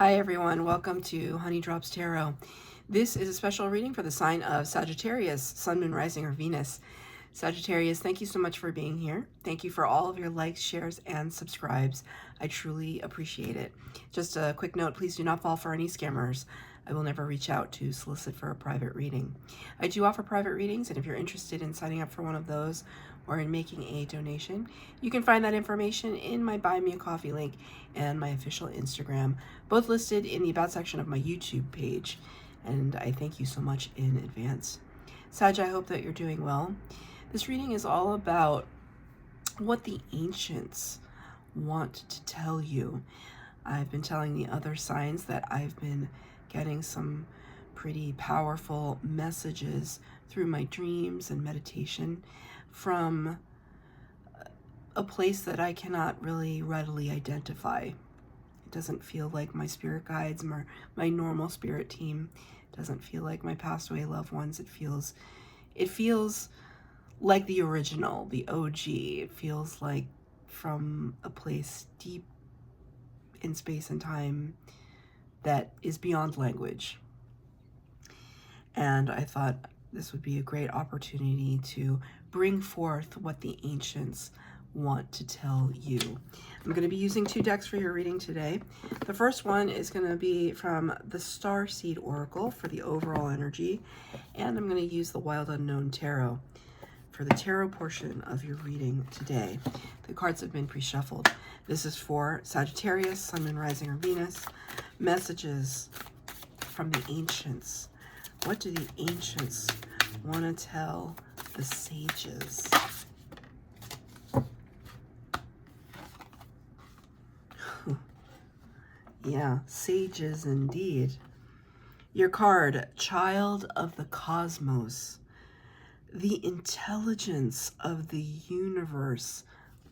Hi everyone, welcome to Honey Drops Tarot. This is a special reading for the sign of Sagittarius, Sun, Moon, Rising, or Venus. Sagittarius, thank you so much for being here. Thank you for all of your likes, shares, and subscribes. I truly appreciate it. Just a quick note, please do not fall for any scammers. I will never reach out to solicit for a private reading. I do offer private readings, and if you're interested in signing up for one of those or in making a donation, you can find that information in my Buy Me a Coffee link and my official Instagram, both listed in the About section of my YouTube page. And I thank you so much in advance. Sag, I hope that you're doing well. This reading is all about what the ancients want to tell you. I've been telling the other signs that I've been getting some pretty powerful messages through my dreams and meditation from a place that I cannot really readily identify. It doesn't feel like my spirit guides, my normal spirit team. It doesn't feel like my passed away loved ones. It feels like the original, the OG. It feels like from a place deep in space and time that is beyond language. And I thought this would be a great opportunity to bring forth what the ancients want to tell you. I'm going to be using two decks for your reading today. The first one is going to be from the Starseed Oracle for the overall energy, and I'm going to use the Wild Unknown Tarot for the tarot portion of your reading today. The cards have been pre-shuffled. This is for Sagittarius, Sun, Moon, Rising, or Venus. Messages from the ancients. What do the ancients want to tell the sages? Yeah, sages indeed. Your card, Child of the Cosmos. The intelligence of the universe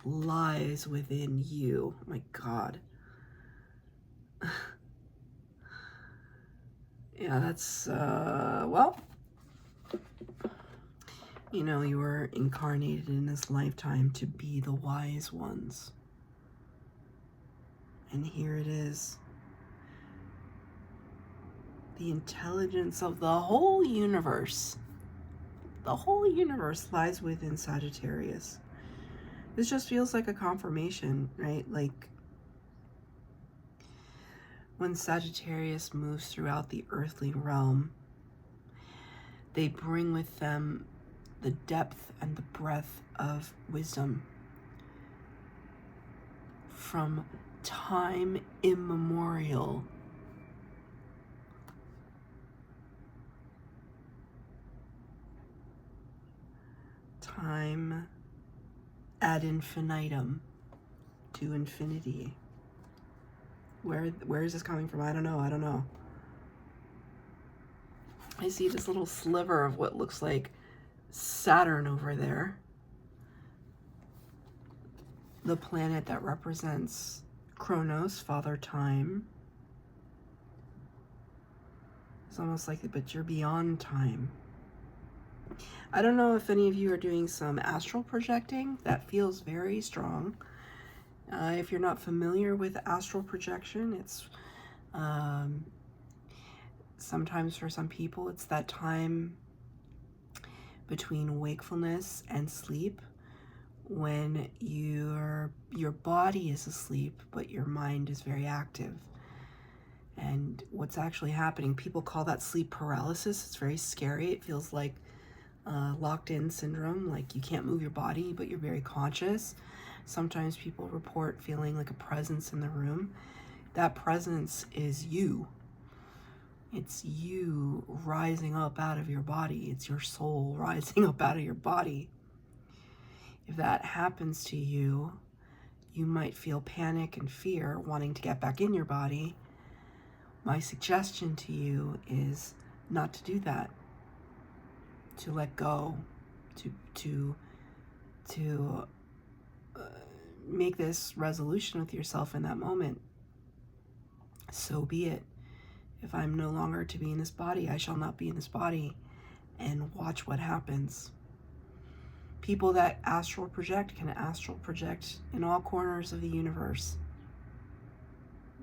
lies within you. Oh my God. Yeah, that's, well, you know, you were incarnated in this lifetime to be the wise ones. And here it is. The intelligence of the whole universe. The whole universe lies within Sagittarius. This just feels like a confirmation, right? Like when Sagittarius moves throughout the earthly realm, they bring with them the depth and the breadth of wisdom from time immemorial. Time ad infinitum, to infinity. Where is this coming from? I don't know. I see this little sliver of what looks like Saturn over there. The planet that represents Chronos, Father Time. It's almost like, but you're beyond time. I don't know if any of you are doing some astral projecting. That feels very strong. If you're not familiar with astral projection, it's sometimes for some people, it's that time between wakefulness and sleep when your body is asleep, but your mind is very active. And what's actually happening, people call that sleep paralysis. It's very scary. It feels like locked in syndrome, like you can't move your body, but you're very conscious. Sometimes people report feeling like a presence in the room. That presence is you. It's you rising up out of your body. It's your soul rising up out of your body. If that happens to you, you might feel panic and fear wanting to get back in your body. My suggestion to you is not to do that. To let go, to make this resolution with yourself in that moment. So be it. If I'm no longer to be in this body, I shall not be in this body, and watch what happens. People that astral project can astral project in all corners of the universe.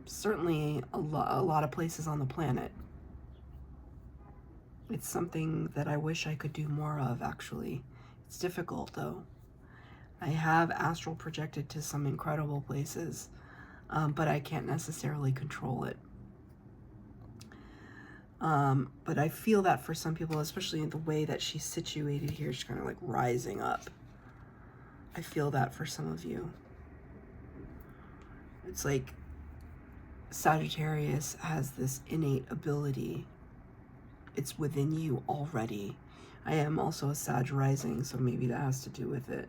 certainly a lot of places on the planet. It's something that I wish I could do more of, actually. It's difficult, though. I have astral projected to some incredible places, but I can't necessarily control it. But I feel that for some people, especially in the way that she's situated here, she's kind of like rising up. I feel that for some of you. It's like Sagittarius has this innate ability. It's within you already. I am also a Sag rising, so maybe that has to do with it.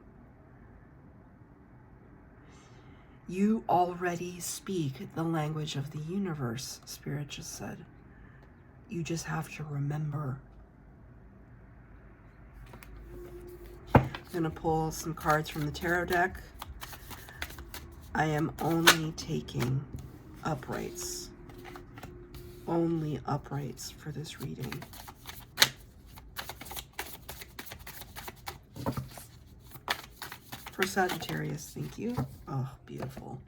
You already speak the language of the universe, Spirit just said. You just have to remember. I'm going to pull some cards from the tarot deck. I am only taking uprights. Only uprights for this reading. For Sagittarius, thank you. Oh, beautiful.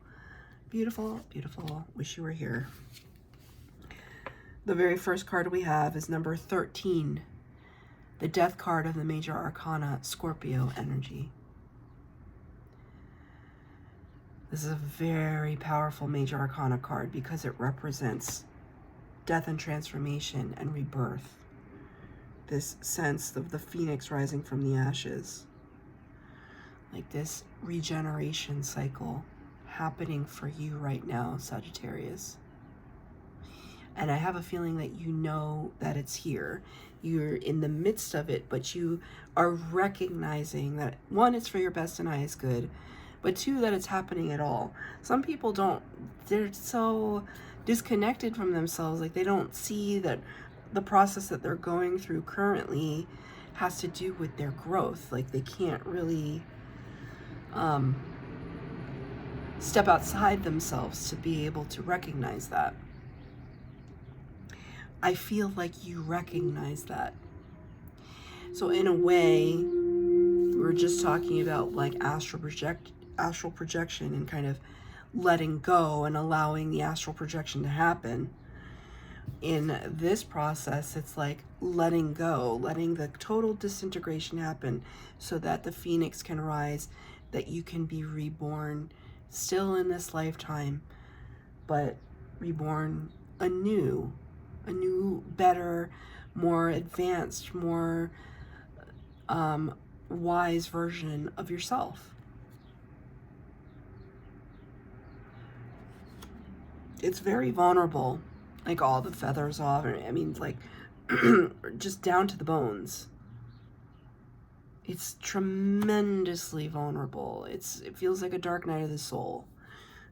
Beautiful, beautiful. Wish you were here. The very first card we have is number 13. The Death card of the Major Arcana, Scorpio energy. This is a very powerful Major Arcana card because it represents death and transformation and rebirth. This sense of the phoenix rising from the ashes. Like this regeneration cycle happening for you right now, Sagittarius. And I have a feeling that you know that it's here. You're in the midst of it, but you are recognizing that, one, it's for your best and highest good, but two, that it's happening at all. Some people don't, they're so disconnected from themselves, like they don't see that the process that they're going through currently has to do with their growth. Like they can't really step outside themselves to be able to recognize that. I feel like you recognize that. So in a way, we were just talking about like astral projection and kind of letting go and allowing the astral projection to happen. In this process, it's like letting go, letting the total disintegration happen so that the phoenix can rise, that you can be reborn still in this lifetime, but reborn anew. A new, better, more advanced, more wise version of yourself. It's very vulnerable, like all the feathers off. I mean, like just down to the bones. It's tremendously vulnerable. It feels like a dark night of the soul.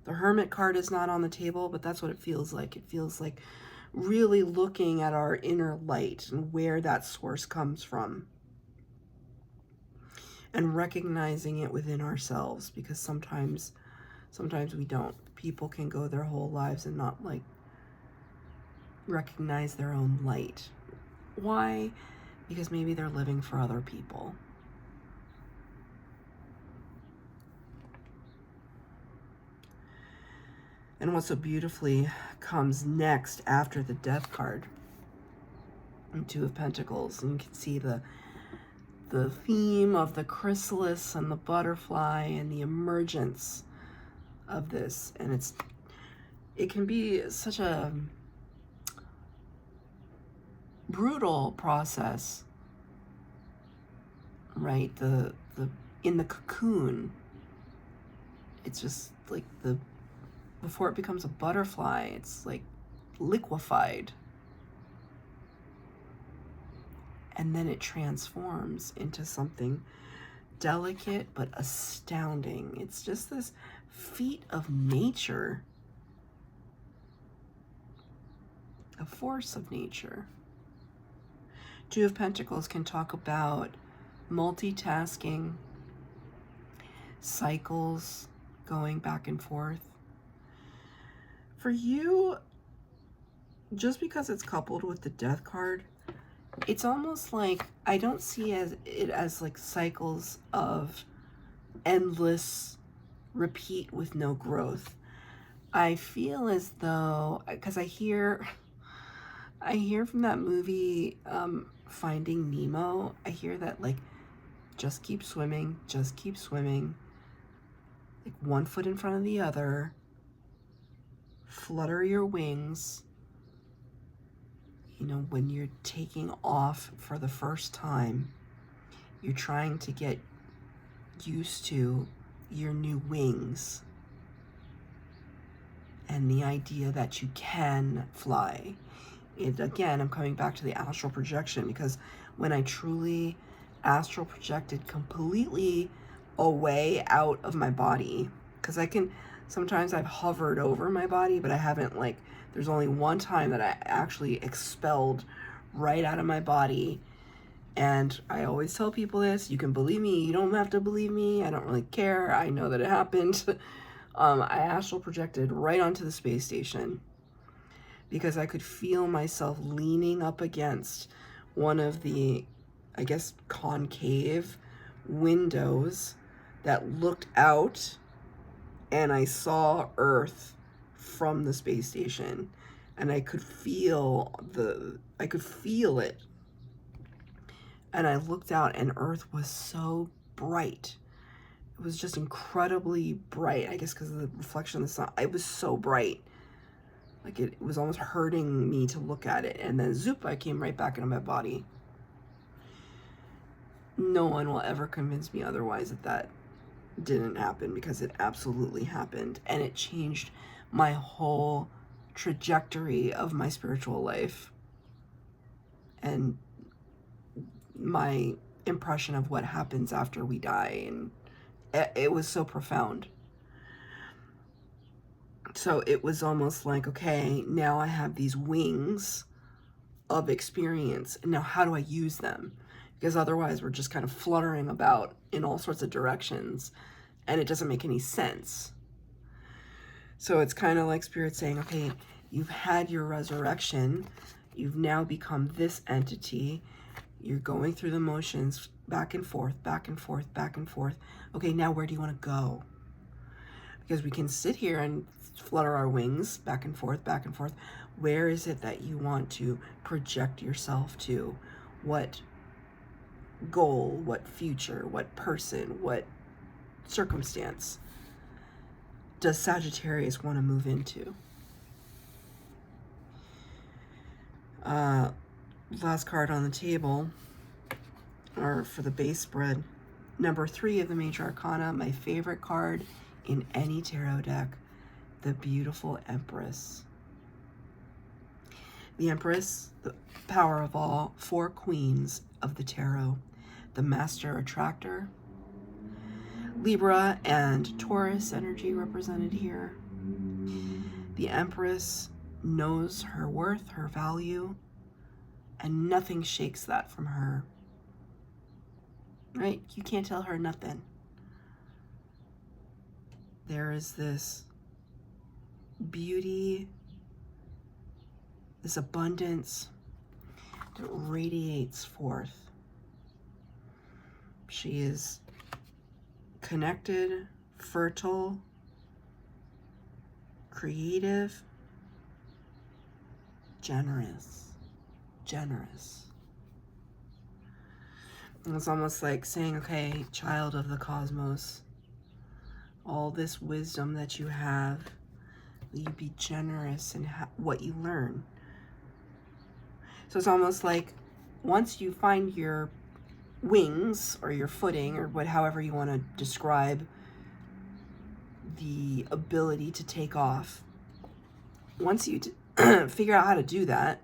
The Hermit card is not on the table, but that's what it feels like. It feels like really looking at our inner light and where that source comes from. And recognizing it within ourselves, because sometimes we don't. People can go their whole lives and not like recognize their own light. Why? Because maybe they're living for other people. And what so beautifully comes next after the Death card, and Two of Pentacles, and you can see the theme of the chrysalis and the butterfly and the emergence of this. And it can be such a brutal process, right? In the cocoon, it's just like before it becomes a butterfly, it's like liquefied. And then it transforms into something delicate but astounding. It's just this feat of nature, a force of nature. Two of Pentacles can talk about multitasking, cycles going back and forth. For you, just because it's coupled with the Death card, it's almost like I don't see it as like cycles of endless repeat with no growth. I feel as though, because I hear from that movie, Finding Nemo, I hear that, like, just keep swimming, like one foot in front of the other, flutter your wings. You know, when you're taking off for the first time, you're trying to get used to your new wings and the idea that you can fly. Again, I'm coming back to the astral projection, because when I truly astral projected completely away out of my body, because sometimes I've hovered over my body, but I haven't, like, there's only one time that I actually expelled right out of my body. And I always tell people this, you can believe me, you don't have to believe me, I don't really care, I know that it happened. I astral projected right onto the space station, because I could feel myself leaning up against one of the, I guess, concave windows that looked out, and I saw Earth from the space station, and I could feel it. And I looked out, and Earth was so bright. It was just incredibly bright, I guess because of the reflection of the sun. It was so bright. Like, it was almost hurting me to look at it. And then zoop, I came right back into my body. No one will ever convince me otherwise that didn't happen, because it absolutely happened. And it changed my whole trajectory of my spiritual life and my impression of what happens after we die. And it was so profound. So it was almost like, okay, now I have these wings of experience, and now how do I use them? Because otherwise we're just kind of fluttering about in all sorts of directions, and it doesn't make any sense. So it's kind of like Spirit saying, okay, you've had your resurrection, you've now become this entity, you're going through the motions, back and forth, back and forth, back and forth. Okay, now where do you want to go? Because we can sit here and flutter our wings back and forth, back and forth. Where is it that you want to project yourself to? What goal, what future, what person, what circumstance does Sagittarius want to move into? Last card on the table, or for the base spread, number 3 of the Major Arcana, my favorite card in any tarot deck, the beautiful Empress. The Empress, the power of all 4 queens of the tarot, the Master Attractor, Libra and Taurus energy represented here. The Empress knows her worth, her value, and nothing shakes that from her. Right? You can't tell her nothing. There is this beauty, this abundance that radiates forth. She is connected, fertile, creative, generous. And it's almost like saying, okay, child of the cosmos, all this wisdom that you have, will you be generous in what you learn? So it's almost like once you find your wings or your footing, or however you want to describe the ability to take off, once you figure out how to do that,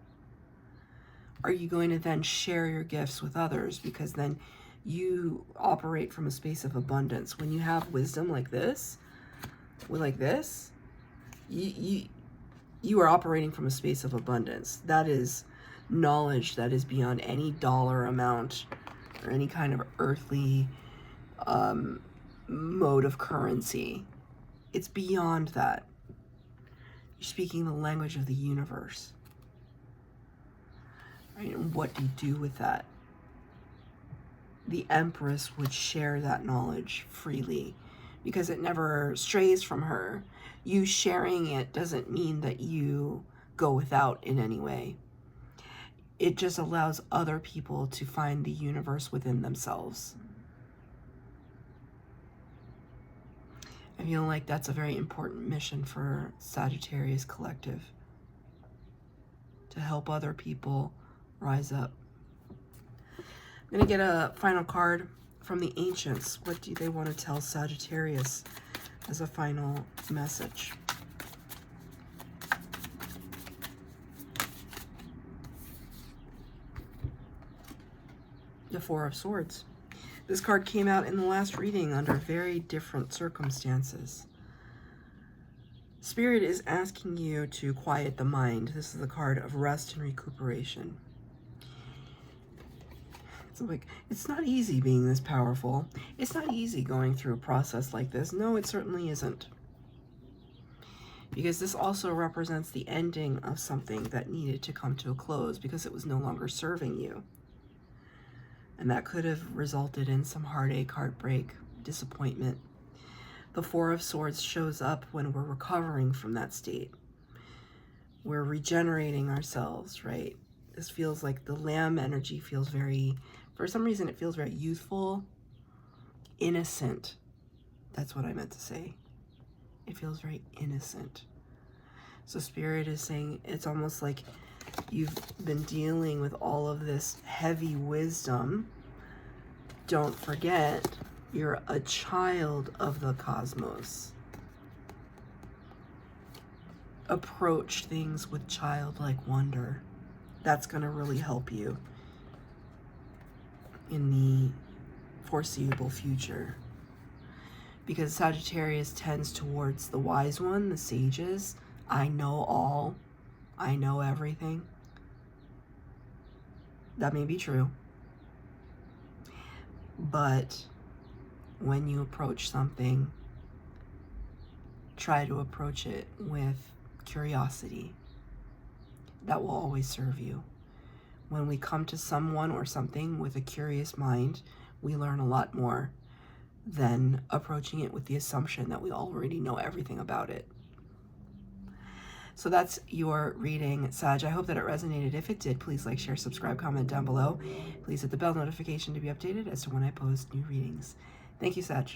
are you going to then share your gifts with others? Because then you operate from a space of abundance. When you have wisdom like this, you are operating from a space of abundance. That is knowledge that is beyond any dollar amount or any kind of earthly mode of currency. It's beyond that. You're speaking the language of the universe. Right? And what do you do with that? The Empress would share that knowledge freely because it never strays from her. you sharing it doesn't mean that you go without in any way. It just allows other people to find the universe within themselves. I feel like that's a very important mission for Sagittarius Collective, to help other people rise up. I'm going to get a final card from the ancients. What do they want to tell Sagittarius as a final message? The Four of Swords. This card came out in the last reading under very different circumstances. Spirit is asking you to quiet the mind. This is the card of rest and recuperation. It's not easy being this powerful. It's not easy going through a process like this. No, it certainly isn't. Because this also represents the ending of something that needed to come to a close because it was no longer serving you. And that could have resulted in some heartache, heartbreak, disappointment. The Four of Swords shows up when we're recovering from that state. We're regenerating ourselves, right? This feels like the Lamb energy feels very, for some reason it feels very youthful, innocent. That's what I meant to say. It feels very innocent. So Spirit is saying it's almost like you've been dealing with all of this heavy wisdom. Don't forget, you're a child of the cosmos. Approach things with childlike wonder. That's going to really help you in the foreseeable future. Because Sagittarius tends towards the wise one, the sages. I know all. I know everything. That may be true. But when you approach something, try to approach it with curiosity. That will always serve you. When we come to someone or something with a curious mind, we learn a lot more than approaching it with the assumption that we already know everything about it. So that's your reading, Sag. I hope that it resonated. If it did, please like, share, subscribe, comment down below. Please hit the bell notification to be updated as to when I post new readings. Thank you, Sag.